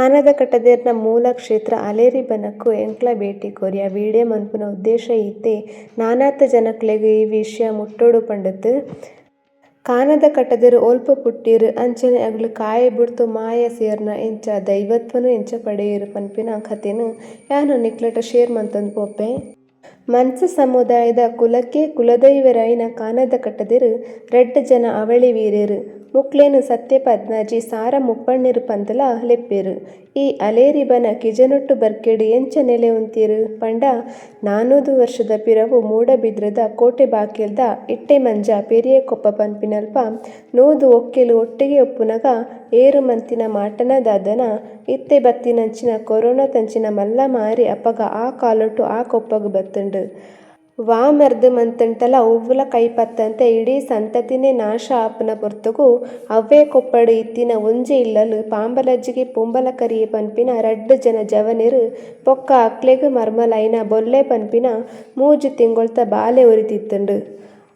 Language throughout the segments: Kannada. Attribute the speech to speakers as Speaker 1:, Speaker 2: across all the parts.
Speaker 1: ಕಾನದ ಕಟ್ಟದೇರ್ನ ಮೂಲ ಕ್ಷೇತ್ರ ಅಲೇರಿ ಬನಕ್ಕೂ ಎಂಕ್ಲ ಭೇಟಿ ಕೊರಿಯ ವೀಡಿಯೋ ಮನ್ಪುನ ಉದ್ದೇಶ ಈತೆ ನಾನಾತ ಜನಕ್ಲೆಗ್ ಈ ವಿಷಯ ಮುಟ್ಟೋಡು ಪಂಡತ್ ಕಾನದ ಕಟ್ಟದೇರು ಓಲ್ಪ ಪುಟ್ಟಿರು ಅಂಚನೆ ಅಗ್ಲು ಕಾಯ ಬಿಡ್ತು ಮಾಯ ಸೇರ್ನ ಎಂಚ ದೈವತ್ವನು ಎಂಚ ಪಡೆಯಿರು ಪನ್ಪಿನ ಕಥೆನು ಯಾನು ನಿಕ್ಲೆಟ ಶೇರ್ ಮಂತಂದು ಪೋಪೆ. ಮನ್ಸ ಸಮುದಾಯದ ಕುಲಕ್ಕೆ ಕುಲದೈವರಾಯಿನ ಕಾನದ ಕಟ್ಟದಿರು ರೆಡ್ಡು ಜನ ಅವಳಿ ವೀರೇರು ಮುಕ್ಲೇನು ಸತ್ಯಪದ್ನಾಜಿ ಸಾರ ಮುಪ್ಪಣ್ಣಿರು ಪಂದಲ ಲೆಪ್ಪೇರು. ಈ ಅಲೇರಿ ಬನ ಕಿಜನೊಟ್ಟು ಬರ್ಕೆಡು ಎಂಚ ನೆಲೆ ಉಂತೀರು ಪಂಡ 400 ವರ್ಷದ ಪಿರವು ಮೂಡಬಿದ್ರದ ಕೋಟೆ ಬಾಕಿಲ್ದ ಇಟ್ಟೆ ಮಂಜ ಪೆರಿಯ ಕೊಪ್ಪ ಪನ್ಪಿನಲ್ಪ ನೋದು ಒಕ್ಕೆಲು ಒಟ್ಟಿಗೆ ಒಪ್ಪುನಗ ಏರು ಮಂತಿನ ಮಾಟನದಾದನ ಇತ್ತೆ ಬತ್ತಿನಂಚಿನ ಕೊರೋನಾ ತಂಚಿನ ಮಲ್ಲ ಮಾರಿ ಅಪಗ ಆ ಕಾಲೊಟ್ಟು ಆ ಕೊಪ್ಪಗ ಬತ್ತುಂಡು. ವಾಮರ್ದು ಮಂತಂಟಲ ಉವ್ವುಲ ಕೈಪತ್ತಂತೆ ಇಡೀ ಸಂತತಿನೇ ನಾಶ ಆಪುನ ಪೊರ್ತುಗು ಅವ್ವೇ ಕೊಪ್ಪಡು ಇತ್ತಿನ ಒಂಜಿ ಇಲ್ಲಲು ಪಾಂಬಲಜ್ಜಿಗೆ ಪುಂಬಲ ಕರಿಯೆ ಪನ್ಪಿನ ರಡ್ಡು ಜನ ಜವನೆರು ಪೊಕ್ಕ ಅಕ್ಲೆಗ್ ಮರ್ಮಲೈನ ಬೊಲ್ಲೆ ಪನ್ಪಿನ 3 ತಿಂಗೊಳ್ತ ಬಾಲೆ ಉರಿತಿತ್ತುಂಡು.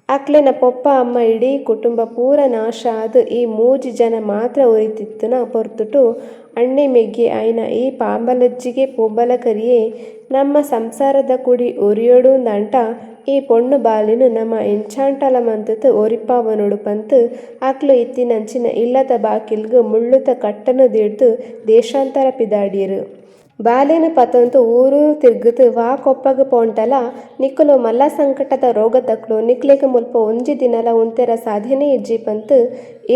Speaker 1: ಅಕ್ಲೆನ ಪೊಪ್ಪ ಅಮ್ಮ ಇಡೀ ಕುಟುಂಬ ಪೂರ ನಾಶ ಆದು ಈ 3 ಜನ ಮಾತ್ರ ಉರಿತಿತ್ತುನ ಪೊರ್ತುಟು ಅಣ್ಣೆ ಮೆಗ್ಗಿ ಆಯ್ನ ಈ ಪಾಂಬಲಜ್ಜಿಗೆ ಪುಂಬಲ ಕರಿಯೆ ನಮ್ಮ ಸಂಸಾರದ ಕುಡಿ ಒರಿಯೋಡುಂದಂಟ ಈ ಪೊಣ್ಣು ಬಾಲಿನು ನಮ್ಮ ಎಂಚಾಂಟಲ ಮಂತುತ್ ಒರಿಪಾವನೊಡು ಪಂತ್ ಅಕ್ಲು ಇತ್ತಿನಂಚಿನ ಇಲ್ಲದ ಬಾಕಿಲ್ಗು ಮುಳ್ಳುತ ಕಟ್ಟನು ದಿಡ್ದು ದೇಶಾಂತರ ಪಿದಾಡಿಯರು. ಬಾಲೆನು ಪತೊಂತು ಊರೂರು ತಿರ್ಗುತು ವಾ ಕೊಪ್ಪಗ ಪೋಂಟಲ ನಿಕ್ಕುಲು ಮಲ್ಲ ಸಂಕಟದ ರೋಗ ತಕ್ಲು ನಿಕ್ಲೆಗ್ ಮುಲ್ಪ ಒಂಜಿ ದಿನಲ ಉಂತೆರ ಸಾಧನೆ ಇಜ್ಜಿ ಪಂತ್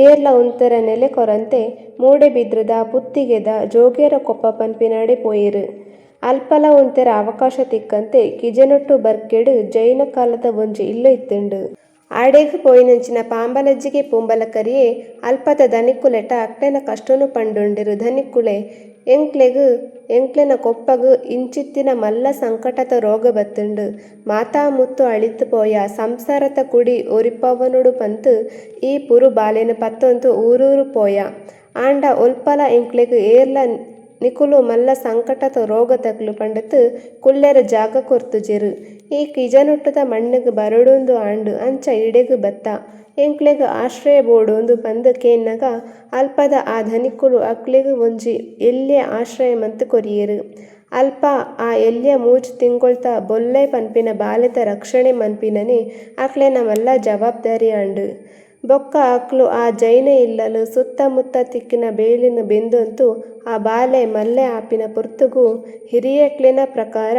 Speaker 1: ಏರ್ಲ ಉಂತೆರ ನೆಲೆ ಕೊರಂತೆ ಮೂಡೆಬಿದ್ರದ ಪುತ್ತಿಗೆದ ಜೋಗೇರ ಕೊಪ್ಪ ಪನ್ಪಿನಾಡೆ ಪೋಯಿರು. ಅಲ್ಪಲ ಉಂತೆರ ಅವಕಾಶ ತಿಕ್ಕಂತೆ ಕಿಜನೊಟ್ಟು ಬರ್ಕೆಡು ಜೈನ ಕಾಲದ ಒಂಜಿ ಇಲ್ಲು ಇತ್ತುಂಡು. ಆಡೇಗ್ ಪೋಯಿನಂಚಿನ ಪಾಂಬಲಜ್ಜಿಗೆ ಪುಂಬಲ ಕರಿಯೆ ಅಲ್ಪದ ಧನಿಕ್ಕುಲೆಟ ಅಕ್ಲೆನ ಕಷ್ಟನು ಪಂಡುಂಡಿರು ಧನಿಕ್ಕುಲೆ ಎಂಕ್ಲೆನ ಕೊಪ್ಪಗ್ ಇಂಚಿತ್ತಿನ ಮಲ್ಲ ಸಂಕಟದ ರೋಗ ಬತ್ತುಂಡು. ಮಾತಾ ಮುತ್ತು ಅಳಿತು ಪೋಯ ಸಂಸಾರತ ಕುಡಿ ಒರಿಪವನೊಡು ಪಂತ್ ಈ ಪುರು ಬಾಲೆನು ಪತ್ತೊಂತು ಊರೂರು ಪೋಯ ಆಂಡ ಒಲ್ಪಲ ಎಂಕ್ಲೆಗ್ ಏರ್ಲ ನಿಕುಲು ಮಲ್ಲ ಸಂಕಟದ ರೋಗ ತಕ್ಲು ಪಂಡತ್ ಕುಲ್ಲೆರ ಜಾಗ ಕೊರ್ತುಜೆರು. ಈ ಕಿಜನೊಟ್ಟುದ ಮಣ್ಣಿಗ್ ಬರಡೊಂದು ಆಂಡು ಅಂಚ ಇಡೆಗ್ ಬತ್ತ ಎಂಕ್ಲೆಗ್ ಆಶ್ರಯ ಬೋಡೊಂದು ಪಂದ್ ಕೇನ್ನಗ ಅಲ್ಪದ ಆ ಧನಿಕ್ಕುಲು ಅಕ್ಲೆಗ್ ಒಂಜಿ ಎಲ್ಯ ಆಶ್ರಯ ಮಂತ್ ಕೊರಿಯೆರು. ಅಲ್ಪ ಆ ಎಲ್ಯ 3 ತಿಂಗೊಳ್ತ ಬೊಲ್ಲೆ ಪನ್ಪಿನ ಬಾಲೆತ ರಕ್ಷಣೆ ಮನ್ಪಿನನೆ ಅಕ್ಲೆನ ಮಲ್ಲ ಜವಾಬ್ದಾರಿ ಆಂಡು. ಬೊಕ್ಕ ಅಕ್ಲು ಆ ಜೈನ ಇಲ್ಲಲು ಸುತ್ತಮುತ್ತ ತಿಕ್ಕಿನ ಬೇಲಿನ ಬೆಂದೊಂತು ಆ ಬಾಲೆ ಮಲ್ಲೆ ಆಪಿನ ಪೊರ್ತುಗು ಹಿರಿಯಕ್ಲೆನ ಪ್ರಕಾರ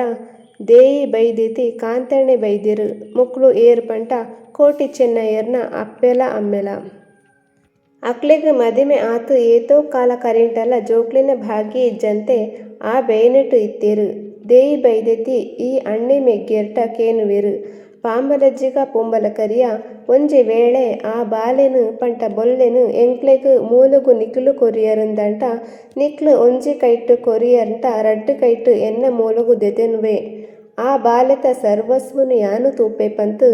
Speaker 1: ದೇಯಿ ಬೈದೆತಿ ಕಾಂತಣ್ಣೆ ಬೈದೆರು ಮುಕ್ಳು ಏರು ಪಂಟ ಕೋಟಿ ಚೆನ್ನಯ್ಯರ್ನ ಅಪ್ಪೆಲ ಅಮ್ಮೆಲ. ಅಕ್ಲೆಗ್ ಮದಿಮೆ ಆತು ಏತೋ ಕಾಲ ಕರಿಂಟಲ ಜೋಕ್ಲೆನ ಭಾಗ್ಯ ಇಜ್ಜಂತೆ ಆ ಬೇನೆಟು ಇತ್ತೆರು. ದೇಯಿ ಬೈದೆತಿ ಈ ಅಣ್ಣೆ ಮೆಗ್ಗೆರ್ಟ ಕೇನುವೆರು. ಪಾಂಬಲಜ್ಜಿಗ ಪುಂಬಲ ಕರಿಯ ಒಂಜಿ ವೇಳೆ ಆ ಬಾಲೆನು ಪಂಟ ಬೊಲ್ಲೆನು ಎಂಕ್ಲೆಗ್ ಮೂಲಗು ನಿಕ್ಲು ಕೊರಿಯರುಂದಂಟ ನಿಕ್ಲು ಒಂಜಿ ಕೈಟ್ಟು ಕೊರಿಯರ್ಂಟ ರಡ್ಡು ಕೈಟ್ಟು ಎನ್ನ ಮೂಲಗು ದೆದೆನುವೆ. ಆ ಬಾಲೆತ ಸರ್ವಸ್ವನು ಯಾನು ತೂಪೆ ಪಂತ್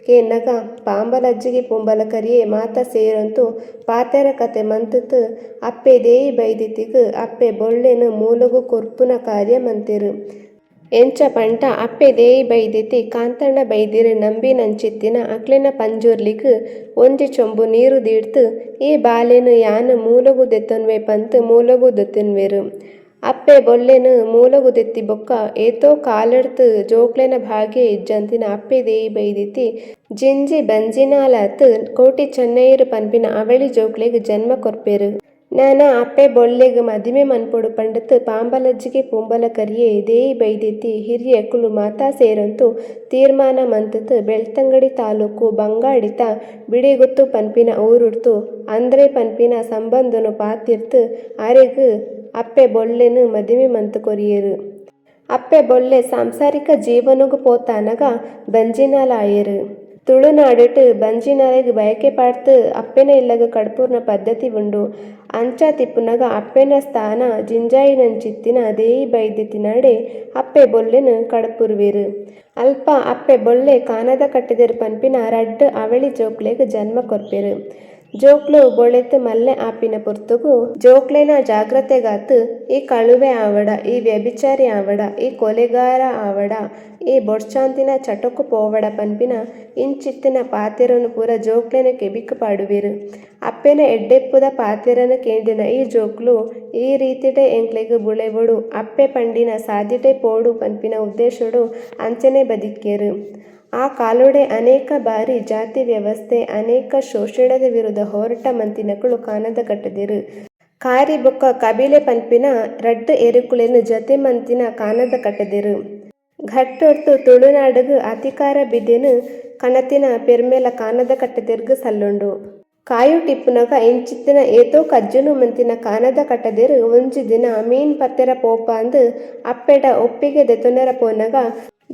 Speaker 1: ಕೇನ್ನಗ ಪಾಂಬಲಜ್ಜಿಗೆ ಪುಂಬಲ ಕರಿಯೆ ಮಾತ ಸೇರೊಂತು ಪಾತೆರ ಕತೆ ಮಂತುತ್ ಅಪ್ಪೆ ದೇಯಿ ಬೈದೆತಿಗ್ ಅಪ್ಪೆ ಬೊಲ್ಲೆನು ಮೂಲಗು ಕೊರ್ಪುನ ಕಾರ್ಯ ಮಂತೆರು. ಎಂಚ ಪಂಟ ಅಪ್ಪೆ ದೇಯಿ ಬೈದೆತಿ ಕಾಂತಣ್ಣ ಬೈದಿರು ನಂಬಿನಂಚಿತ್ತಿನ ಅಕ್ಲೆನ ಪಂಜುರ್ಲಿಗ್ ಒಂಜಿ ಚೊಂಬು ನೀರು ದೀಡ್ತು ಈ ಬಾಲೆನು ಯಾನು ಮೂಲಗು ದೆತ್ತೊನ್ವೆ ಪಂತ್ ಮೂಲಗು ದೆತ್ತೊನ್ವೆರು. ಅಪ್ಪೆ ಬೊಲ್ಲೆನು ಮೂಲಗು ದೆತ್ತಿ ಬೊಕ್ಕ ಏತೋ ಕಾಲೆಡ್ತ್ ಜೋಕ್ಲೆನ ಭಾಗ್ಯ ಇಜ್ಜಂತಿನ ಅಪ್ಪೆ ದೇಯಿ ಬೈದೆತಿ ಜಿಂಜಿ ಬಂಜಿನಾಲತ್ ಕೋಟಿ ಚೆನ್ನಯ್ಯರು ಪನ್ಪಿನ ಅವಳಿ ಜೋಕ್ಲೆಗ್ ಜನ್ಮ ಕೊರ್ಪೆರು. ನಾನ ಅಪ್ಪೆ ಬೊಲ್ಲೆಗ್ ಮದಿಮೆ ಮನ್ಪೊಡು ಪಂಡತ್ ಪಾಂಬಲಜ್ಜಿಗೆ ಪುಂಬಲ ಕರಿಯೆ ದೇಯಿ ಬೈದೆತಿ ಹಿರಿಯಕುಲು ಮಾತಾ ಸೇರೊಂತು ತೀರ್ಮಾನ ಮಂತುತ್ ಬೆಳ್ತಂಗಡಿ ತಾಲೂಕು ಬಂಗಾಡಿತ ಬಿಡಿಗುತ್ತು ಪನ್ಪಿನ ಊರುಡ್ತು ಅಂದ್ರೆ ಪನ್ಪಿನ ಸಂಬಂಧನು ಪಾತಿರ್ತ್ ಅರೆಗ್ ಅಪ್ಪೆ ಬೊಲ್ಲೆನು ಮದಿಮೆ ಮಂತ್ ಕೊರಿಯೆರು. ಅಪ್ಪೆ ಬೊಲ್ಲೆ ಸಾಂಸಾರಿಕ ಜೀವನುಗು ಪೋತಾನಗ ಬಂಜಿನಾಲ ಆಯೆರು. ತುಳುನಾಡುಟ್ ಬಂಜಿನಾಲೆಗ್ ಬಯಕೆ ಪಾಡ್ತ್ ಅಪ್ಪೆನ ಇಲ್ಲಗ್ ಕಡ್ಪುರ್ನ ಪದ್ಧತಿ ಉಂಡು. ಅಂಚ ತಿಪ್ಪುನಗ ಅಪ್ಪೆನ ಸ್ಥಾನ ಜಿಂಜಾಯಿನಂಚಿತ್ತಿನ ದೇಯಿ ಬೈದೆತಿನಾಡೆ ಅಪ್ಪೆ ಬೊಲ್ಲೆನು ಕಡ್ಪುರ್ವೆರು. ಅಲ್ಪ ಅಪ್ಪೆ ಬೊಲ್ಲೆ ಕಾನದ ಕಟ್ಟದೆರು ಪನ್ಪಿನ ರಡ್ಡು ಅವಳಿ ಜೋಕ್ಲೆಗ್ ಜನ್ಮ ಕೊರ್ಪೆರು. ಜೋಕ್ಲು ಬೊಳೆತು ಮಲ್ಲೆ ಆಪಿನ ಪುರ್ತುಗು ಜೋಕ್ಲೆನ ಜಾಗ್ರತೆಗಾತು ಈ ಕಳುವೆ ಆವಡ, ಈ ವ್ಯಭಿಚಾರಿ ಆವಡ, ಈ ಕೊಲೆಗಾರ ಆವಡ, ಈ ಬೊಡ್ಚಾಂತಿನ ಚಟಕು ಪೋವಡ ಪನ್ಪಿನ ಇಂಚಿತ್ತಿನ ಪಾತೆರನು ಪೂರ ಜೋಕ್ಲೆನ ಕೆಬಿಕ್ ಪಾಡುವೆರು. ಅಪ್ಪೆನ ಎಡ್ಡೆಪ್ಪುದ ಪಾತೆರನು ಕೇಂದಿನ ಈ ಜೋಕ್ಲು ಈ ರೀತಿಡೆ ಎಂಕ್ಲೆಗ್ ಬುಳೆವೊಡು ಅಪ್ಪೆ ಪಂಡಿನ ಸಾದಿಟೆ ಪೋಡು ಪನ್ಪಿನ ಉದ್ದೇಶಡು ಅಂಚನೆ ಬದಿಕ್ಕೆರು. ಆ ಕಾಲೊಡೆ ಅನೇಕ ಬಾರಿ ಜಾತಿ ವ್ಯವಸ್ಥೆ ಅನೇಕ ಶೋಷಣದ ವಿರುದ್ಧ ಹೋರಾಟ ಮಂತಿನಕುಲು ಕಾನದ ಕಟ್ಟದಿರು. ಕಾರಿ ಬೊಕ್ಕ ಕಬಿಲೆ ಪನ್ಪಿನ ರಡ್ಡು ಎರುಕುಲೆನು ಜತೆ ಮಂತಿನ ಕಾನದ ಕಟ್ಟದಿರು. ಘಟ್ಟೊಡ್ತು ತುಳುನಾಡುಗು ಅಧಿಕಾರ ಬಿದ್ದೆನು ಕಣತಿನ ಪೆರ್ಮೆಲ ಕಾನದ ಕಟ್ಟದಿರ್ಗು ಸಲ್ಲುಂಡು. ಕಾಯು ಟಿಪ್ಪುನಗ ಇಂಚಿತ್ತಿನ ಏತೋ ಕಜ್ಜುನು ಮಂತಿನ ಕಾನದ ಕಟ್ಟದಿರು. ಒಂಜಿ ದಿನ ಮೀನ್ ಪತ್ತೆರ ಪೋಪಾಂದು ಅಪ್ಪೆಡ ಒಪ್ಪಿಗೆ ದೆತೊನೆರ ಪೋನಗ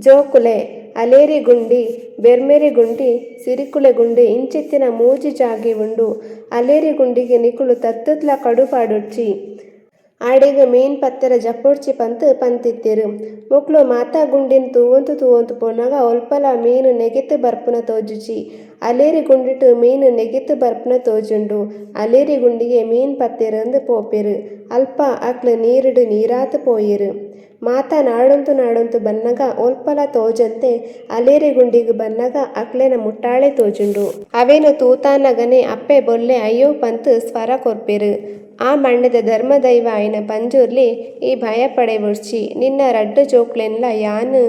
Speaker 1: ಜೋಕುಲೆ ಅಲೇರಿ ಗುಂಡಿ ಬೆರ್ಮೆರಿ ಗುಂಡಿ ಸಿರಿಕುಲೆ ಗುಂಡಿ ಇಂಚಿತ್ತಿನ ಮೂಜಿ ಜಾಗೆ ಉಂಡು. ಅಲೇರಿ ಗುಂಡಿಗೆ ನಿಕುಲು ತತ್ತುತ್ಲ ಕಡುಪಾಡುಡ್ಚಿ ಆಡೆಗ್ ಮೀನ್ ಪತ್ತೆರ ಜಪ್ಪೊಡ್ಚಿ ಪಂತಿತ್ತೆರು. ಮುಕ್ಲು ಮಾತಾ ಗುಂಡಿನ್ ತೂವೊಂತು ಪೋನಗ ಒಲ್ಪಲ ಮೀನು ನೆಗೆತು ಬರ್ಪುನ ತೋಜುಚಿ. ಅಲೇರಿ ಗುಂಡಿಟು ಮೀನು ನೆಗೆತು ಬರ್ಪುನ ತೋಜುಂಡು. ಅಲೇರಿ ಗುಂಡಿಗೆ ಮೀನ್ ಪತ್ತೆರಂದು ಪೋಪೆರು. ಅಲ್ಪ ಅಕ್ಲು ನೀರುಡು ನೀರಾತು ಪೋಯೆರು. ಮಾತಾ ನಾಡೊಂತು ಬನ್ನಗ ಒಲ್ಪಲ ತೋಜಂತೆ ಅಲೇರಿ ಗುಂಡಿಗ್ ಬನ್ನಗ ಅಕ್ಲೆನ ಮುಟ್ಟಾಳೆ ತೋಜುಂಡು. ಅವೇನು ತೂತಾನಗನೆ ಅಪ್ಪೆ ಬೊಲ್ಲೆ ಅಯ್ಯೋ ಪಂತ್ ಸ್ವರ ಕೊರ್ಪೆರು. ಆ ಮಣ್ಣದ ಧರ್ಮದೈವ ಆಯ್ನ ಪಂಜುರ್ಲಿ ಈ ಭಯ ಪಡೆವುಡ್ಚಿ ನಿನ್ನ ರಡ್ಡು ಜೋಕ್ಲೆನ್ಲ ಯಾನು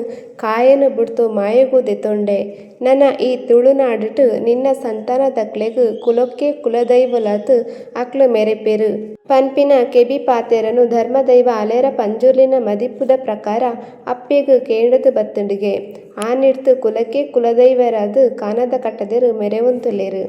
Speaker 1: ಕಾಯನು ಬುಡ್ತು ಮಾಯಗೂ ದೆತೊಂಡೆ. ನನ ಈ ತುಳುನಾಡುಟು ನಿನ್ನ ಸಂತಾನದಕ್ಲೆಗ್ ಕುಲೊಕ್ಕೆ ಕುಲದೈವೊಲಾತು ಅಕ್ಲು ಮೆರೆಪೆರು ಪನ್ಪಿನ ಕೆಬಿ ಪಾತೆರನು ಧರ್ಮದೈವ ಅಲೆರ ಪಂಜುರ್ಲಿನ ಮದಿಪ್ಪುದ ಪ್ರಕಾರ ಅಪ್ಪೆಗ್ ಕೇಂಡುದು ಬತ್ತುಂಡಿಗೆ. ಆ ನಿಡ್ತು ಕುಲಕ್ಕೆ ಕುಲದೈವರಾದು ಕಾನದ ಕಟ್ಟದಿರು ಮೆರೆವಂತುಲೆರು.